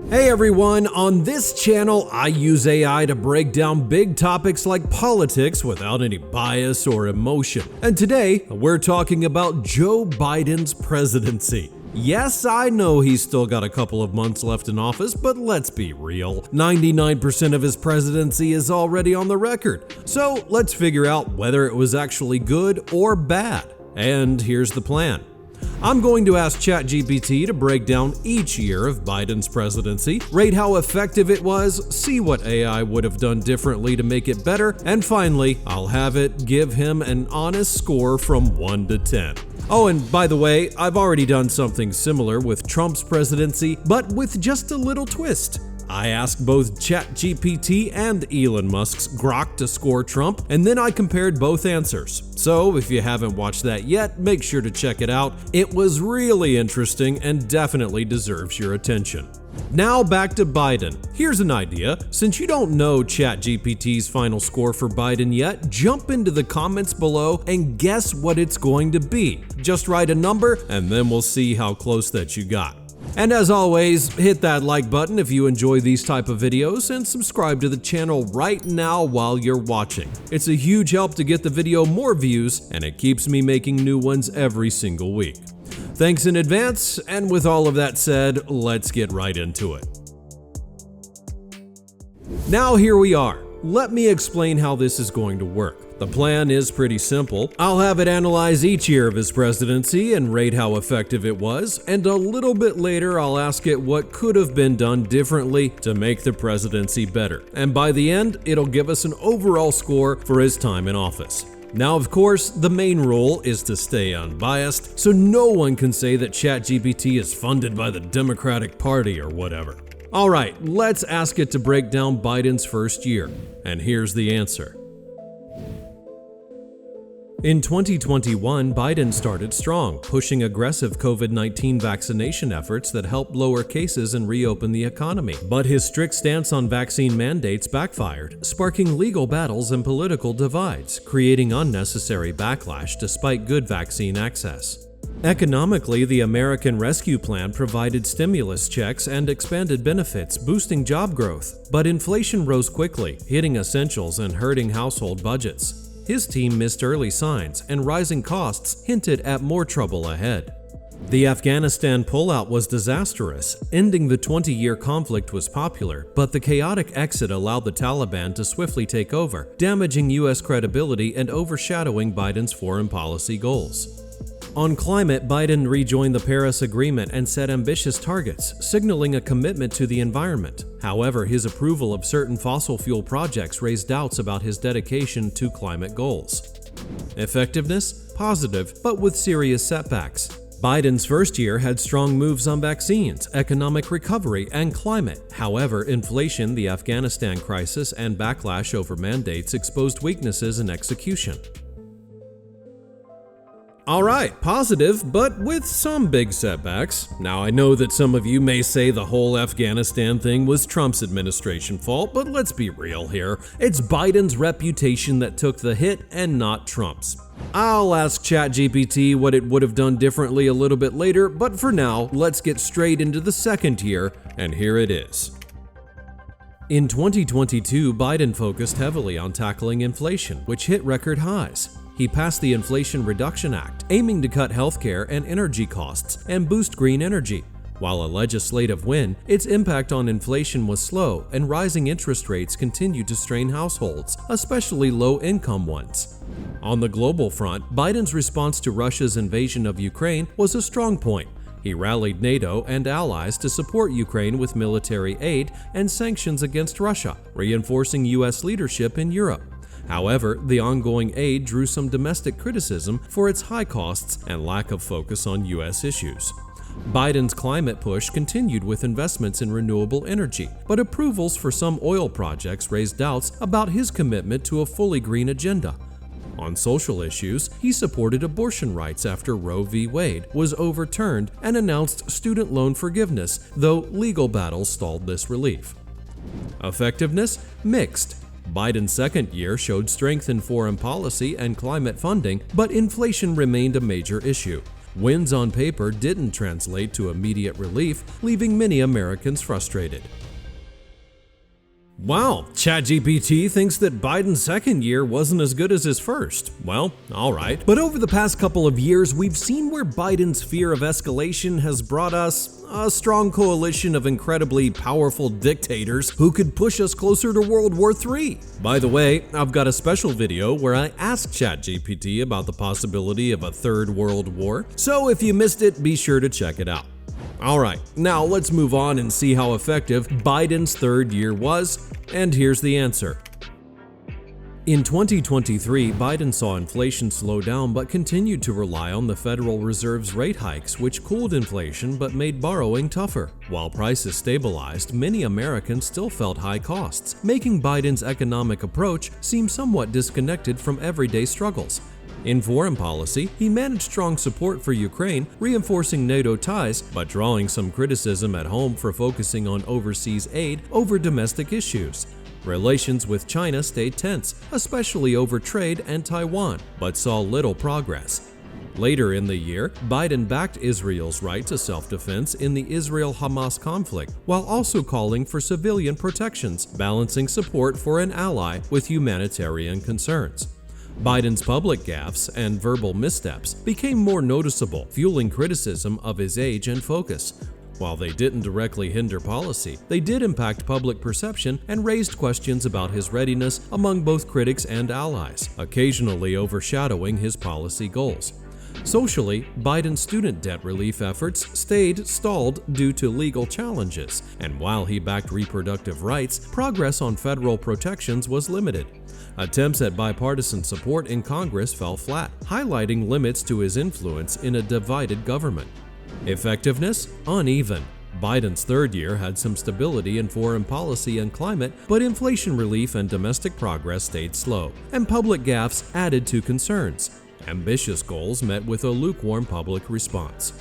Hey everyone, on this channel I use AI to break down big topics like politics without any bias or emotion. And today we're talking about Joe Biden's presidency. Yes, I know he's still got a couple of months left in office, but let's be real. 99% of his presidency is already on the record. So let's figure out whether it was actually good or bad. And here's the plan. I'm going to ask ChatGPT to break down each year of Biden's presidency, rate how effective it was, see what AI would have done differently to make it better, and finally, I'll have it give him an honest score from 1 to 10. Oh, and by the way, I've already done something similar with Trump's presidency, but with just a little twist. I asked both ChatGPT and Elon Musk's Grok to score Trump, and then I compared both answers. So if you haven't watched that yet, make sure to check it out. It was really interesting and definitely deserves your attention. Now back to Biden. Here's an idea. Since you don't know ChatGPT's final score for Biden yet, jump into the comments below and guess what it's going to be. Just write a number and then we'll see how close that you got. And as always, hit that like button if you enjoy these type of videos and subscribe to the channel right now while you're watching. It's a huge help to get the video more views and it keeps me making new ones every single week. Thanks in advance, and with all of that said, let's get right into it. Now here we are. Let me explain how this is going to work. The plan is pretty simple. I'll have it analyze each year of his presidency and rate how effective it was, and a little bit later I'll ask it what could have been done differently to make the presidency better. And by the end, it'll give us an overall score for his time in office. Now, of course, the main rule is to stay unbiased, so no one can say that ChatGPT is funded by the Democratic Party or whatever. Alright, let's ask it to break down Biden's first year, and here's the answer. In 2021, Biden started strong, pushing aggressive COVID-19 vaccination efforts that helped lower cases and reopen the economy. But his strict stance on vaccine mandates backfired, sparking legal battles and political divides, creating unnecessary backlash despite good vaccine access. Economically, the American Rescue Plan provided stimulus checks and expanded benefits, boosting job growth. But inflation rose quickly, hitting essentials and hurting household budgets. His team missed early signs, and rising costs hinted at more trouble ahead. The Afghanistan pullout was disastrous. Ending the 20-year conflict was popular, but the chaotic exit allowed the Taliban to swiftly take over, damaging U.S. credibility and overshadowing Biden's foreign policy goals. On climate, Biden rejoined the Paris Agreement and set ambitious targets, signaling a commitment to the environment. However, his approval of certain fossil fuel projects raised doubts about his dedication to climate goals. Effectiveness? Positive, but with serious setbacks. Biden's first year had strong moves on vaccines, economic recovery, and climate. However, inflation, the Afghanistan crisis, and backlash over mandates exposed weaknesses in execution. Alright, positive, but with some big setbacks. Now I know that some of you may say the whole Afghanistan thing was Trump's administration fault, but let's be real here. It's Biden's reputation that took the hit and not Trump's. I'll ask ChatGPT what it would have done differently a little bit later, but for now, let's get straight into the second year, and here it is. In 2022, Biden focused heavily on tackling inflation, which hit record highs. He passed the Inflation Reduction Act, aiming to cut healthcare and energy costs and boost green energy. While a legislative win, its impact on inflation was slow, and rising interest rates continued to strain households, especially low-income ones. On the global front, Biden's response to Russia's invasion of Ukraine was a strong point. He rallied NATO and allies to support Ukraine with military aid and sanctions against Russia, reinforcing U.S. leadership in Europe. However, the ongoing aid drew some domestic criticism for its high costs and lack of focus on U.S. issues. Biden's climate push continued with investments in renewable energy, but approvals for some oil projects raised doubts about his commitment to a fully green agenda. On social issues, he supported abortion rights after Roe v. Wade was overturned and announced student loan forgiveness, though legal battles stalled this relief. Effectiveness? Mixed. Biden's second year showed strength in foreign policy and climate funding, but inflation remained a major issue. Wins on paper didn't translate to immediate relief, leaving many Americans frustrated. Wow, ChatGPT thinks that Biden's second year wasn't as good as his first. Well, alright. But over the past couple of years, we've seen where Biden's fear of escalation has brought us a strong coalition of incredibly powerful dictators who could push us closer to World War III. By the way, I've got a special video where I asked ChatGPT about the possibility of a third world war, so if you missed it, be sure to check it out. Alright, now let's move on and see how effective Biden's third year was, and here's the answer. In 2023, Biden saw inflation slow down but continued to rely on the Federal Reserve's rate hikes, which cooled inflation but made borrowing tougher. While prices stabilized, many Americans still felt high costs, making Biden's economic approach seem somewhat disconnected from everyday struggles. In foreign policy, he managed strong support for Ukraine, reinforcing NATO ties, but drawing some criticism at home for focusing on overseas aid over domestic issues. Relations with China stayed tense, especially over trade and Taiwan, but saw little progress. Later in the year, Biden backed Israel's right to self-defense in the Israel-Hamas conflict, while also calling for civilian protections, balancing support for an ally with humanitarian concerns. Biden's public gaffes and verbal missteps became more noticeable, fueling criticism of his age and focus. While they didn't directly hinder policy, they did impact public perception and raised questions about his readiness among both critics and allies, occasionally overshadowing his policy goals. Socially, Biden's student debt relief efforts stayed stalled due to legal challenges, and while he backed reproductive rights, progress on federal protections was limited. Attempts at bipartisan support in Congress fell flat, highlighting limits to his influence in a divided government. Effectiveness? Uneven. Biden's third year had some stability in foreign policy and climate, but inflation relief and domestic progress stayed slow, and public gaffes added to concerns. Ambitious goals met with a lukewarm public response.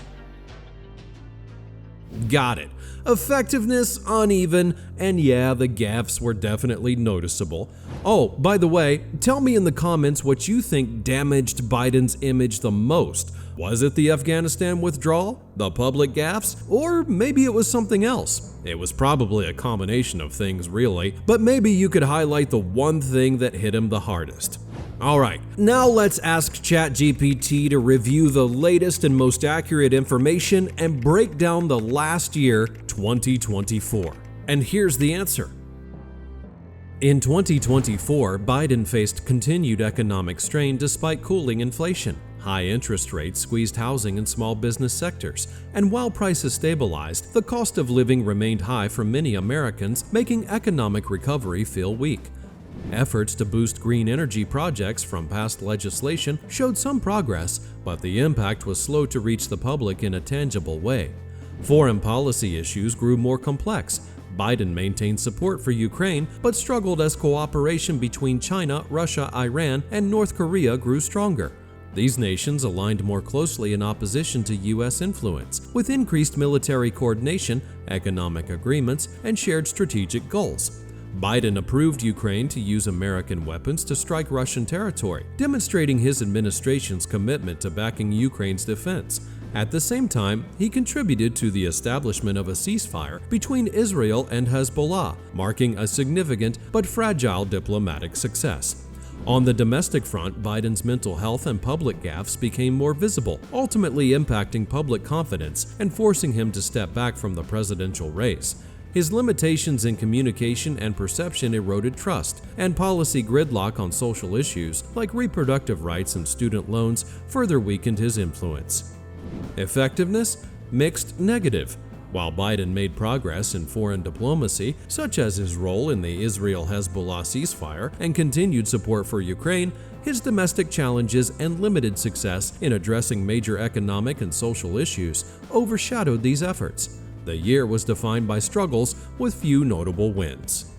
Got it. Effectiveness, uneven, and yeah, the gaffes were definitely noticeable. Oh, by the way, tell me in the comments what you think damaged Biden's image the most. Was it the Afghanistan withdrawal, the public gaffes, or maybe it was something else? It was probably a combination of things really, but maybe you could highlight the one thing that hit him the hardest. Alright, now let's ask ChatGPT to review the latest and most accurate information and break down the last year, 2024. And here's the answer. In 2024, Biden faced continued economic strain despite cooling inflation. High interest rates squeezed housing and small business sectors, and while prices stabilized, the cost of living remained high for many Americans, making economic recovery feel weak. Efforts to boost green energy projects from past legislation showed some progress, but the impact was slow to reach the public in a tangible way. Foreign policy issues grew more complex. Biden maintained support for Ukraine, but struggled as cooperation between China, Russia, Iran, and North Korea grew stronger. These nations aligned more closely in opposition to U.S. influence, with increased military coordination, economic agreements, and shared strategic goals. Biden approved Ukraine to use American weapons to strike Russian territory, demonstrating his administration's commitment to backing Ukraine's defense. At the same time, he contributed to the establishment of a ceasefire between Israel and Hezbollah, marking a significant but fragile diplomatic success. On the domestic front, Biden's mental health and public gaffes became more visible, ultimately impacting public confidence and forcing him to step back from the presidential race. His limitations in communication and perception eroded trust, and policy gridlock on social issues like reproductive rights and student loans further weakened his influence. Effectiveness? Mixed negative. While Biden made progress in foreign diplomacy, such as his role in the Israel-Hezbollah ceasefire and continued support for Ukraine, his domestic challenges and limited success in addressing major economic and social issues overshadowed these efforts. The year was defined by struggles with few notable wins.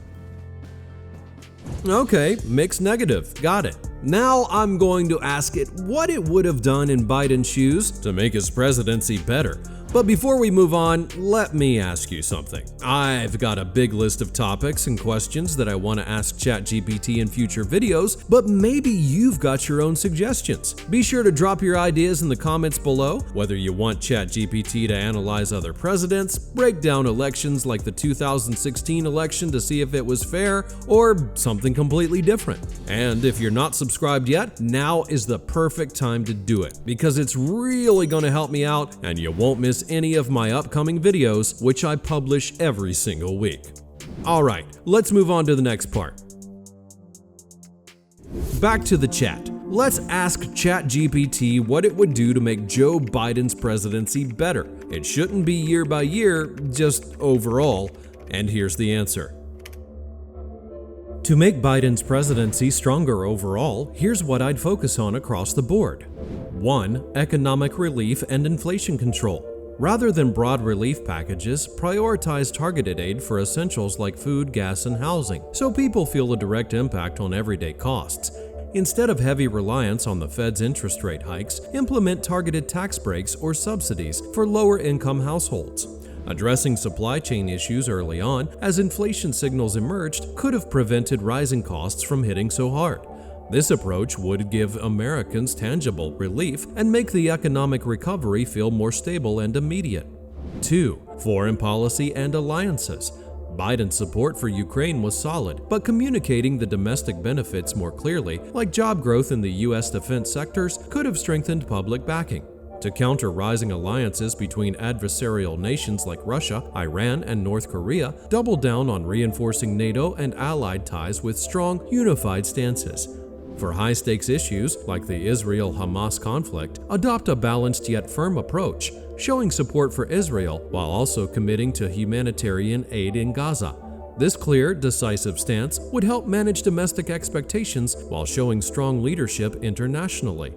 Okay, mixed negative, got it. Now I'm going to ask it what it would have done in Biden's shoes to make his presidency better. But before we move on, let me ask you something. I've got a big list of topics and questions that I want to ask ChatGPT in future videos, but maybe you've got your own suggestions. Be sure to drop your ideas in the comments below, whether you want ChatGPT to analyze other presidents, break down elections like the 2016 election to see if it was fair, or something completely different. And if you're not subscribed yet, now is the perfect time to do it, because it's really going to help me out and you won't miss any of my upcoming videos, which I publish every single week. Alright, let's move on to the next part. Back to the chat. Let's ask ChatGPT what it would do to make Joe Biden's presidency better. It shouldn't be year by year, just overall. And here's the answer. To make Biden's presidency stronger overall, here's what I'd focus on across the board. 1. Economic relief and inflation control. Rather than broad relief packages, prioritize targeted aid for essentials like food, gas, and housing, so people feel a direct impact on everyday costs. Instead of heavy reliance on the Fed's interest rate hikes, implement targeted tax breaks or subsidies for lower-income households. Addressing supply chain issues early on, as inflation signals emerged, could have prevented rising costs from hitting so hard. This approach would give Americans tangible relief and make the economic recovery feel more stable and immediate. 2. Foreign policy and alliances. Biden's support for Ukraine was solid, but communicating the domestic benefits more clearly, like job growth in the U.S. defense sectors, could have strengthened public backing. To counter rising alliances between adversarial nations like Russia, Iran, and North Korea, double down on reinforcing NATO and allied ties with strong, unified stances. For high-stakes issues, like the Israel-Hamas conflict, adopt a balanced yet firm approach, showing support for Israel while also committing to humanitarian aid in Gaza. This clear, decisive stance would help manage domestic expectations while showing strong leadership internationally.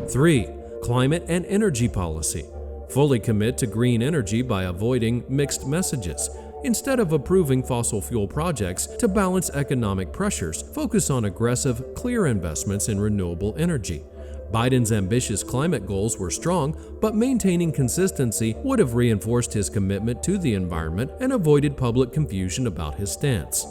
3. Climate and energy policy. Fully commit to green energy by avoiding mixed messages. Instead of approving fossil fuel projects to balance economic pressures, focus on aggressive, clear investments in renewable energy. Biden's ambitious climate goals were strong, but maintaining consistency would have reinforced his commitment to the environment and avoided public confusion about his stance.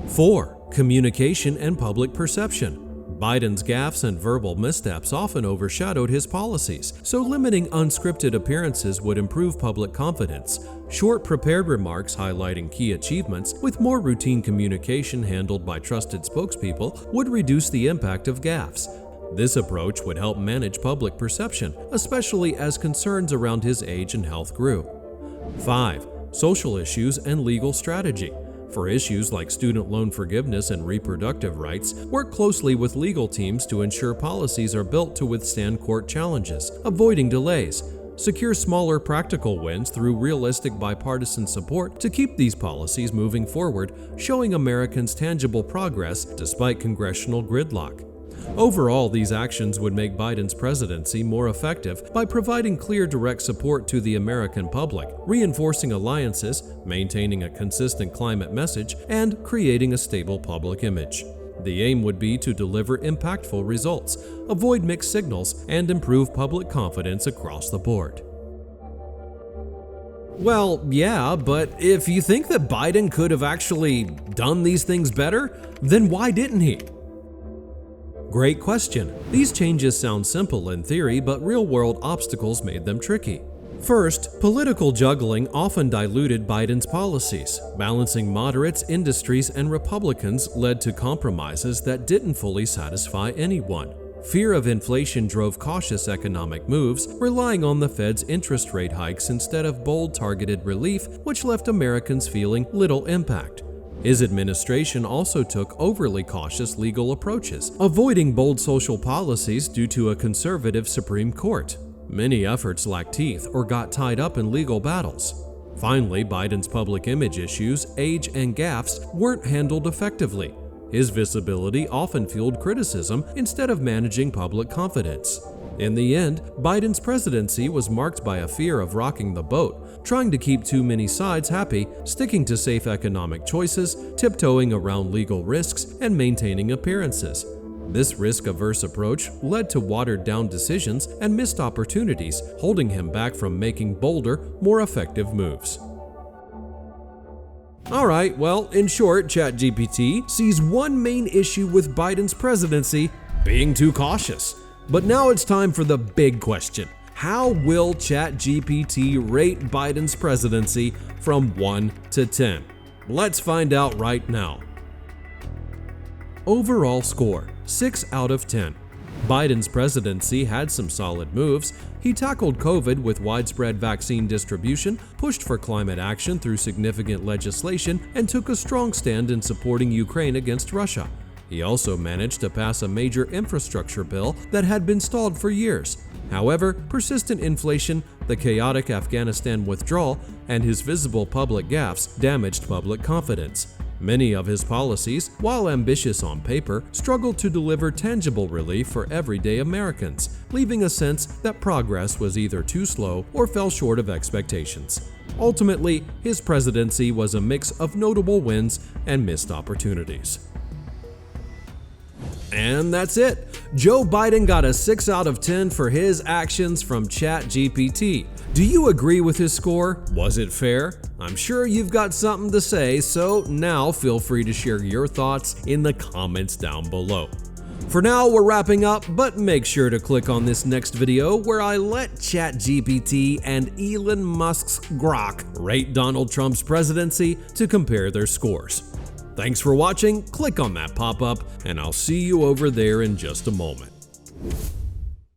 4. Communication and public perception. Biden's gaffes and verbal missteps often overshadowed his policies, so limiting unscripted appearances would improve public confidence. Short, prepared remarks highlighting key achievements with more routine communication handled by trusted spokespeople would reduce the impact of gaffes. This approach would help manage public perception, especially as concerns around his age and health grew. 5. Social issues and legal strategy. For issues like student loan forgiveness and reproductive rights, work closely with legal teams to ensure policies are built to withstand court challenges, avoiding delays. Secure smaller practical wins through realistic bipartisan support to keep these policies moving forward, showing Americans tangible progress despite congressional gridlock. Overall, these actions would make Biden's presidency more effective by providing clear, direct support to the American public, reinforcing alliances, maintaining a consistent climate message, and creating a stable public image. The aim would be to deliver impactful results, avoid mixed signals, and improve public confidence across the board. Well, yeah, but if you think that Biden could have actually done these things better, then why didn't he? Great question. These changes sound simple in theory, but real-world obstacles made them tricky. First, political juggling often diluted Biden's policies. Balancing moderates, industries, and Republicans led to compromises that didn't fully satisfy anyone. Fear of inflation drove cautious economic moves, relying on the Fed's interest rate hikes instead of bold, targeted relief, which left Americans feeling little impact. His administration also took overly cautious legal approaches, avoiding bold social policies due to a conservative Supreme Court. Many efforts lacked teeth or got tied up in legal battles. Finally, Biden's public image issues, age, and gaffes weren't handled effectively. His visibility often fueled criticism instead of managing public confidence. In the end, Biden's presidency was marked by a fear of rocking the boat, trying to keep too many sides happy, sticking to safe economic choices, tiptoeing around legal risks, and maintaining appearances. This risk-averse approach led to watered-down decisions and missed opportunities, holding him back from making bolder, more effective moves. Alright, well, in short, ChatGPT sees one main issue with Biden's presidency: being too cautious. But now it's time for the big question. How will ChatGPT rate Biden's presidency from 1 to 10? Let's find out right now. Overall score, 6 out of 10. Biden's presidency had some solid moves. He tackled COVID with widespread vaccine distribution, pushed for climate action through significant legislation, and took a strong stand in supporting Ukraine against Russia. He also managed to pass a major infrastructure bill that had been stalled for years. However, persistent inflation, the chaotic Afghanistan withdrawal, and his visible public gaffes damaged public confidence. Many of his policies, while ambitious on paper, struggled to deliver tangible relief for everyday Americans, leaving a sense that progress was either too slow or fell short of expectations. Ultimately, his presidency was a mix of notable wins and missed opportunities. And that's it. Joe Biden got a 6 out of 10 for his actions from ChatGPT. Do you agree with his score? Was it fair? I'm sure you've got something to say, so now feel free to share your thoughts in the comments down below. For now, we're wrapping up, but make sure to click on this next video where I let ChatGPT and Elon Musk's Grok rate Donald Trump's presidency to compare their scores. Thanks for watching, click on that pop-up, and I'll see you over there in just a moment.